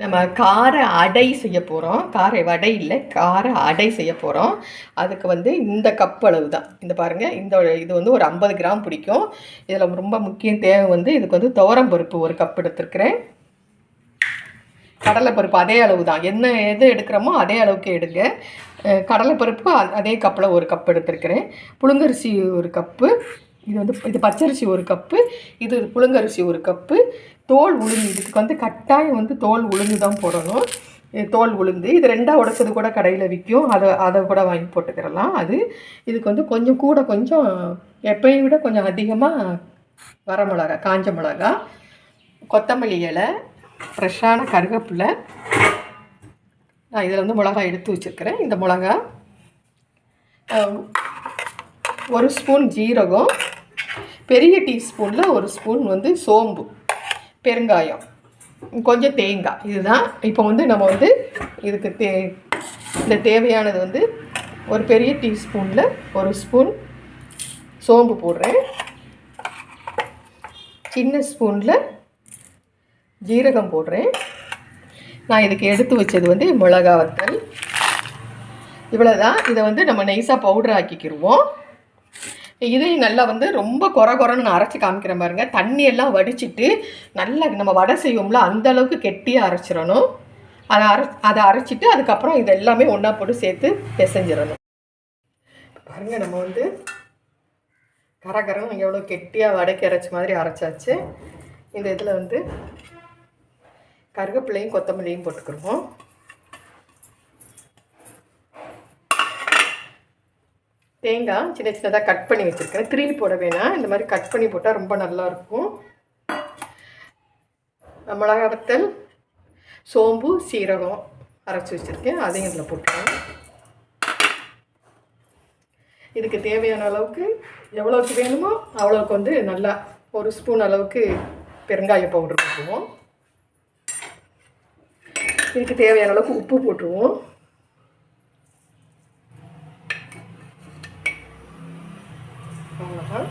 நம்ம கார அடை செய்ய போகிறோம். கார வடை இல்லை, கார அடை செய்ய போகிறோம். அதுக்கு வந்து இந்த கப் அளவு தான். இந்த பாருங்கள், இது வந்து ஒரு 50 கிராம் பிடிக்கும். இதில் ரொம்ப முக்கியம் தேவை வந்து இதுக்கு வந்து துவரம் பருப்பு ஒரு கப் எடுத்துருக்கிறேன். கடலைப்பருப்பு அதே அளவு தான், என்ன எது எடுக்கிறோமோ அதே அளவுக்கு எடுங்க. கடலைப்பருப்பு அதே கப்பில் ஒரு கப் எடுத்துருக்கிறேன். புழுங்கரிசி ஒரு கப்பு, இது பச்சரிசி ஒரு கப்பு, இது புழுங்கரிசி ஒரு கப்பு. தோல் உளுந்து, இதுக்கு வந்து கட்டாயம் வந்து தோல் உளுந்து தான் போடணும். தோல் உளுந்து இது 2ஆக உடைச்சது கூட கடையில் விற்கும், அதை கூட வாங்கி போட்டுக்கிறலாம். இதுக்கு வந்து கொஞ்சம் எப்பயும் விட கொஞ்சம் அதிகமாக வரமிளகா, காஞ்ச மிளகா, கொத்தமல்லி இலை, ஃப்ரெஷ்ஷான கருவேப்பிலை. நான் இதில் வந்து மிளகா எடுத்து வச்சுருக்கிறேன். இந்த மிளகா, 1 ஸ்பூன் ஜீரகம், பெரிய டீஸ்பூனில் 1 ஸ்பூன் வந்து சோம்பு, பெருங்காயம், கொஞ்சம் தேங்காய். இதுதான். இப்போ வந்து நம்ம வந்து இதுக்கு இந்த தேவையானது வந்து ஒரு பெரிய டீஸ்பூனில் 1 ஸ்பூன் சோம்பு போடுறேன். சின்ன ஸ்பூனில் ஜீரகம் போடுறேன். நான் இதுக்கு எடுத்து வச்சது வந்து மிளகா வத்தல். இவ்வளோதான். இதை வந்து நம்ம நைஸாக பவுடர் ஆக்கிக்கிடுவோம். இதையும் நல்லா வந்து ரொம்ப குறைன்னு நான் அரைச்சி காமிக்கிறேன் பாருங்க. தண்ணியெல்லாம் வடிச்சிட்டு நல்லா நம்ம வடை செய்வோம்ல அந்த அளவுக்கு கெட்டியாக அரைச்சிடணும். அதை அரைச்சிட்டு அதுக்கப்புறம் இது எல்லாமே ஒன்றா போட்டு சேர்த்து பிசைஞ்சிடணும். பாருங்கள், நம்ம வந்து கரகரன்னு எவ்வளோ கெட்டியாக வடைக்கு அரைச்ச மாதிரி அரைச்சாச்சு. இந்த இதில் வந்து கருவேப்பிலையும் கொத்தமல்லியும் போட்டுக்கிடுவோம். தேங்காய் சின்ன சின்னதாக கட் பண்ணி வச்சுருக்கேன். திருவி போட வேணாம், இந்த மாதிரி கட் பண்ணி போட்டால் ரொம்ப நல்லாயிருக்கும். மிளகா வத்தல், சோம்பு, சீரகம் அரைச்சி வச்சுருக்கேன், அதையும் இதில் போட்டுருவேன். இதுக்கு தேவையான அளவுக்கு எவ்வளோக்கு வேணுமோ அவ்வளோக்கு வந்து நல்லா 1 ஸ்பூன் அளவுக்கு பெருங்காய பவுடர் போட்டுருவோம். இதுக்கு தேவையான அளவுக்கு உப்பு போட்டுருவோம். அவ்வளோதான்.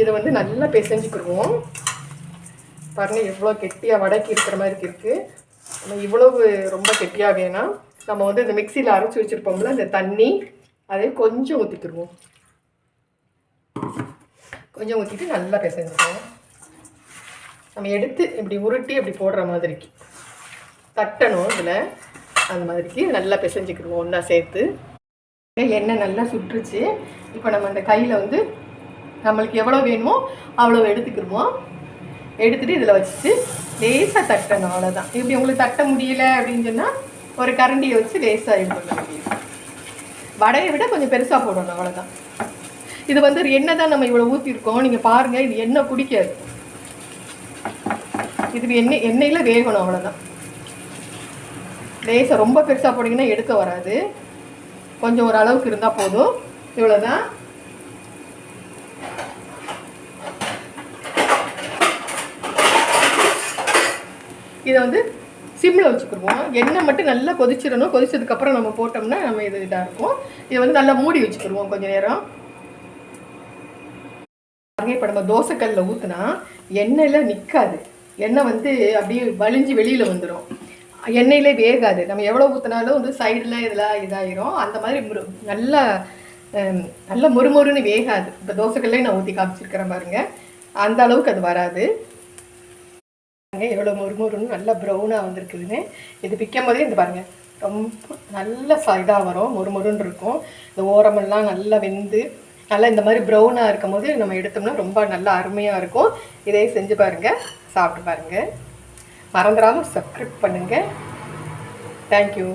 இதை வந்து நல்லா பிசைஞ்சுக்கிடுவோம். பாருங்கள், எவ்வளோ கெட்டியாக வடைக்கு இருக்கிற மாதிரி இருக்குது. நம்ம இவ்வளவு ரொம்ப கெட்டியாக வேணாம். நம்ம வந்து இந்த மிக்சியில் அரைச்சி வச்சுருப்போம்ல இந்த தண்ணி, அதை கொஞ்சம் ஊற்றிக்கிடுவோம். கொஞ்சம் ஊற்றிட்டு நல்லா பிசைஞ்சுக்குவோம். நம்ம எடுத்து இப்படி உருட்டி இப்படி போடுற மாதிரிக்கு தட்டணும். இதில் அந்த மாதிரிக்கு நல்லா பிசைஞ்சுக்கிடுவோம் ஒன்றா சேர்த்து. எண்ணெய் நல்லா சுட்டுருச்சு. இப்போ நம்ம அந்த கையில் வந்து நம்மளுக்கு எவ்வளோ வேணுமோ அவ்வளோ எடுத்துக்கிடுவோம். எடுத்துகிட்டு இதில் வச்சுட்டு லேசாக தட்டணும், அவ்வளோதான். இப்படி உங்களுக்கு தட்ட முடியல அப்படின்னு சொன்னால் ஒரு கரண்டியை வச்சு லேசாக இது பண்ண முடியும். வடையை விட கொஞ்சம் பெருசாக போடணும், அவ்வளோதான். இது வந்து எண்ணெய் தான் நம்ம இவ்வளோ ஊற்றிருக்கோம். நீங்கள் பாருங்கள், இது எண்ணெய் குடிக்காது. இது எண்ணெயில் வேகணும், அவ்வளோதான். லேசாக ரொம்ப பெருசாக போட்டிங்கன்னா எடுக்க வராது. கொஞ்சம் ஒரு அளவுக்கு இருந்தால் போதும். இவ்வளோதான். இதை வந்து சிம்மில் வச்சுக்கிடுவோம். எண்ணெய் மட்டும் நல்லா கொதிச்சிடணும். கொதிச்சதுக்கப்புறம் நம்ம போட்டோம்னா நம்ம இதாக இருக்கும். இதை வந்து நல்லா மூடி வச்சுக்கிடுவோம் கொஞ்சம் நேரம். இப்போ நம்ம தோசைக்கல்லில் ஊற்றினா எண்ணெயில் நிற்காது. எண்ணெய் வந்து அப்படியே வலிஞ்சு வெளியில் வந்துடும். எண்ணெயிலே வேகாது. நம்ம எவ்வளோ ஊற்றினாலும் வந்து சைடில் இதெல்லாம் இதாகிரும். அந்த மாதிரி நல்லா மொறுமொறுன்னு வேகாது. இப்போ தோசைக்கல்லே நான் ஊற்றி காமிச்சிருக்கிறேன் பாருங்கள், அந்த அளவுக்கு அது வராது. எவ்வளோ மொறுமொறுன்னு நல்லா ப்ரௌனாக வந்துருக்குதுன்னு. இது பிக்கும் போதே இந்த பாருங்கள் ரொம்ப நல்ல இதாக வரும், மொறுமொறுன்னு இருக்கும். இந்த ஓரமெல்லாம் நல்லா வெந்து நல்லா இந்த மாதிரி ப்ரௌனாக இருக்கும் போது நம்ம எடுத்தோம்னா ரொம்ப நல்லா அருமையாக இருக்கும். இதே செஞ்சு பாருங்கள், சாப்பிட்டு பாருங்கள். மறந்துடாமல் சப்ஸ்கிரைப் பண்ணுங்கள். தேங்க்யூ.